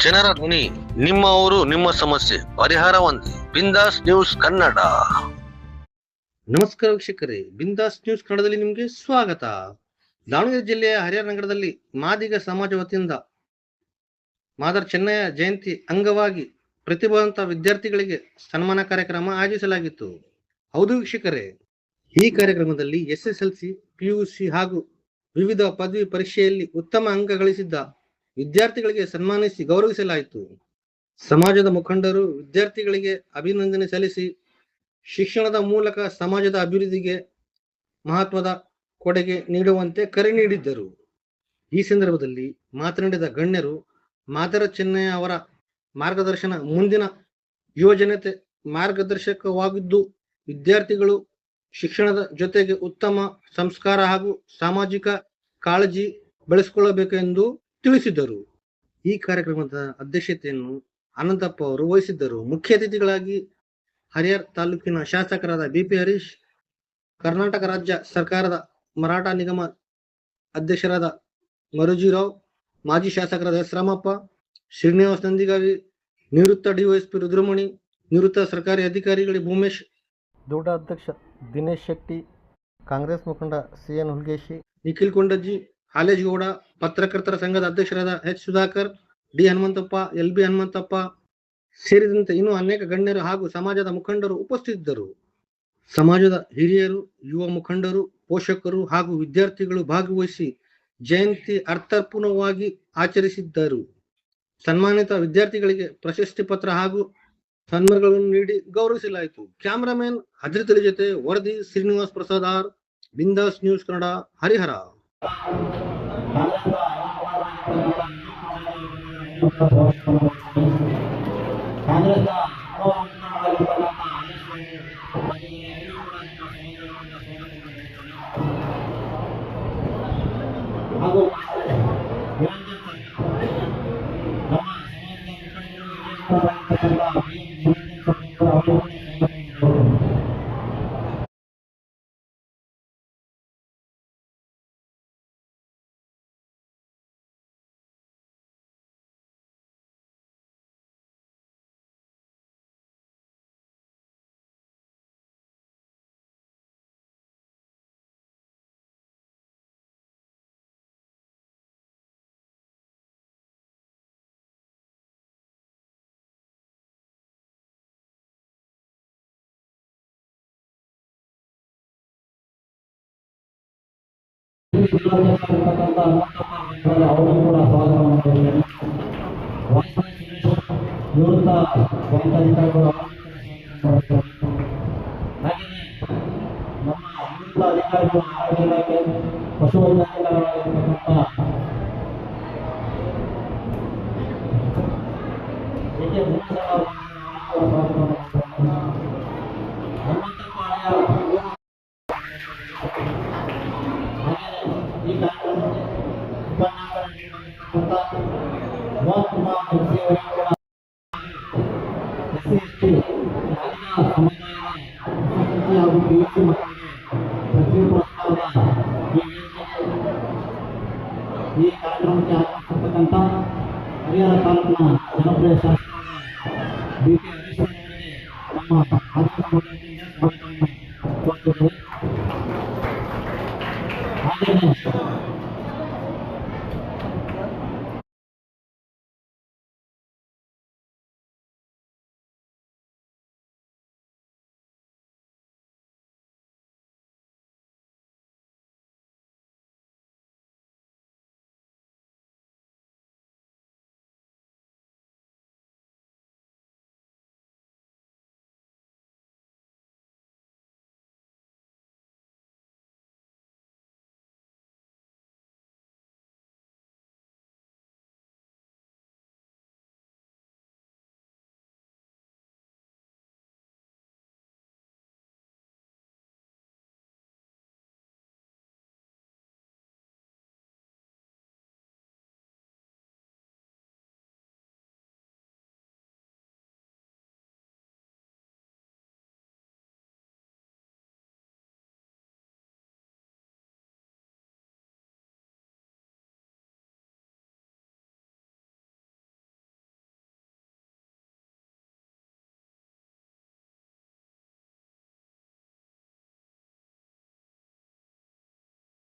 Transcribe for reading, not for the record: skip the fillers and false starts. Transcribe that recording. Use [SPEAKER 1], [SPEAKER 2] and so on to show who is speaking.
[SPEAKER 1] ಜನರ ಧ್ವನಿ, ನಿಮ್ಮ ಊರು ನಿಮ್ಮ ಸಮಸ್ಯೆ ಪರಿಹಾರ ಒಂದೇ. ಬಿಂದಾಸ್ ನ್ಯೂಸ್ ಕನ್ನಡ.
[SPEAKER 2] ನಮಸ್ಕಾರ ವೀಕ್ಷಕರೇ, ಬಿಂದಾಸ್ ನ್ಯೂಸ್ ಕನ್ನಡದಲ್ಲಿ ನಿಮಗೆ ಸ್ವಾಗತ. ದಾವಣಗೆರೆ ಜಿಲ್ಲೆಯ ಹರಿಹರ ನಗರದಲ್ಲಿ ಮಾದಿಗ ಸಮಾಜ ವತಿಯಿಂದ ಮಾದರ್ ಚೆನ್ನಯ್ಯ ಜಯಂತಿ ಅಂಗವಾಗಿ ಪ್ರತಿಭಾವಂತ ವಿದ್ಯಾರ್ಥಿಗಳಿಗೆ ಸನ್ಮಾನ ಕಾರ್ಯಕ್ರಮ ಆಯೋಜಿಸಲಾಗಿತ್ತು. ಹೌದು ವೀಕ್ಷಕರೇ, ಈ ಕಾರ್ಯಕ್ರಮದಲ್ಲಿ SSLC, PUC ಹಾಗೂ ವಿವಿಧ ಪದವಿ ಪರೀಕ್ಷೆಯಲ್ಲಿ ಉತ್ತಮ ಅಂಕ ಗಳಿಸಿದ್ದ ವಿದ್ಯಾರ್ಥಿಗಳಿಗೆ ಸನ್ಮಾನಿಸಿ ಗೌರವಿಸಲಾಯಿತು. ಸಮಾಜದ ಮುಖಂಡರು ವಿದ್ಯಾರ್ಥಿಗಳಿಗೆ ಅಭಿನಂದನೆ ಸಲ್ಲಿಸಿ ಶಿಕ್ಷಣದ ಮೂಲಕ ಸಮಾಜದ ಅಭಿವೃದ್ಧಿಗೆ ಮಹತ್ವದ ಕೊಡುಗೆ ನೀಡುವಂತೆ ಕರೆ ನೀಡಿದ್ದರು. ಈ ಸಂದರ್ಭದಲ್ಲಿ ಮಾತನಾಡಿದ ಗಣ್ಯರು, ಮಾದರ ಚೆನ್ನಯ್ಯ ಅವರ ಮಾರ್ಗದರ್ಶನ ಮುಂದಿನ ಯುವಜನತೆ ಮಾರ್ಗದರ್ಶಕವಾಗಿದ್ದು, ವಿದ್ಯಾರ್ಥಿಗಳು ಶಿಕ್ಷಣದ ಜೊತೆಗೆ ಉತ್ತಮ ಸಂಸ್ಕಾರ ಹಾಗೂ ಸಾಮಾಜಿಕ ಕಾಳಜಿ ಬೆಳೆಸಿಕೊಳ್ಳಬೇಕು ಎಂದು ತಿಳಿಸಿದರು. ಈ ಕಾರ್ಯಕ್ರಮದ ಅಧ್ಯಕ್ಷತೆಯನ್ನು ಅನಂತಪ್ಪ ಅವರು ವಹಿಸಿದ್ದರು. ಮುಖ್ಯ ಅತಿಥಿಗಳಾಗಿ ಹರಿಹರ ತಾಲೂಕಿನ ಶಾಸಕರಾದ BP ಹರೀಶ್, ಕರ್ನಾಟಕ ರಾಜ್ಯ ಸರ್ಕಾರದ ಮರಾಠ ನಿಗಮ ಅಧ್ಯಕ್ಷರಾದ ಮರುಜಿರಾವ್, ಮಾಜಿ ಶಾಸಕರಾದ S ರಾಮಪ್ಪ, ಶ್ರೀನಿವಾಸ್ ನಂದಿಗಾವಿ, ನಿವೃತ್ತ DYSP ರುದ್ರಮಣಿ, ನಿವೃತ್ತ ಸರ್ಕಾರಿ ಅಧಿಕಾರಿಗಳಿಗೆ ಭೂಮೇಶ್, ದೊಡ್ಡ ಅಧ್ಯಕ್ಷ ದಿನೇಶ್ ಶೆಟ್ಟಿ, ಕಾಂಗ್ರೆಸ್ ಮುಖಂಡ CN ಹುಲ್ಗೇಶಿ, ನಿಖಿಲ್ ಕೊಂಡಜ್ಜಿ, ಹಾಲೇಜ್ಗೌಡ, ಪತ್ರಕರ್ತರ ಸಂಘದ ಅಧ್ಯಕ್ಷರಾದ H Sudhakar, D Hanumanthappa, LB Hanumanthappa ಸೇರಿದಂತೆ ಇನ್ನೂ ಅನೇಕ ಗಣ್ಯರು ಹಾಗೂ ಸಮಾಜದ ಮುಖಂಡರು ಉಪಸ್ಥಿತರಿದ್ದರು. ಸಮಾಜದ ಹಿರಿಯರು, ಯುವ ಮುಖಂಡರು, ಪೋಷಕರು ಹಾಗೂ ವಿದ್ಯಾರ್ಥಿಗಳು ಭಾಗವಹಿಸಿ ಜಯಂತಿ ಅರ್ಥಪೂರ್ಣವಾಗಿ ಆಚರಿಸಿದ್ದರು. ಸನ್ಮಾನಿತ ವಿದ್ಯಾರ್ಥಿಗಳಿಗೆ ಪ್ರಶಸ್ತಿ ಪತ್ರ ಹಾಗೂ ಸನ್ಮಾನಗಳನ್ನು ನೀಡಿ ಗೌರವಿಸಲಾಯಿತು. ಕ್ಯಾಮರಾಮನ್ ಹಜರತ್ ಅಲಿ ಜೊತೆ ವರದಿ ಶ್ರೀನಿವಾಸ್ ಪ್ರಸಾದ್ ಆರ್, ಬಿಂದಾಸ್ ನ್ಯೂಸ್ ಕನ್ನಡ, ಹರಿಹರ.
[SPEAKER 3] ಈ ಕಾರ್ಯಕ್ರಮಕ್ಕೆ ಆಗಮಿಸಿರ್ತಕ್ಕಂಥ ಹರಿಹರ ತಾಲೂಕಿನ ಜನಪ್ರಿಯ ಶಾಸಕ BP ಹರೀಶ್ ಅವರಿಗೆ ನಮ್ಮ ಆರ್ಥಿಕ ಮಂಡಳಿಯಿಂದ ಸ್ವಾಗತವನ್ನು ಕೋರುತ್ತೇವೆ. ಹಾಗೆಯೇ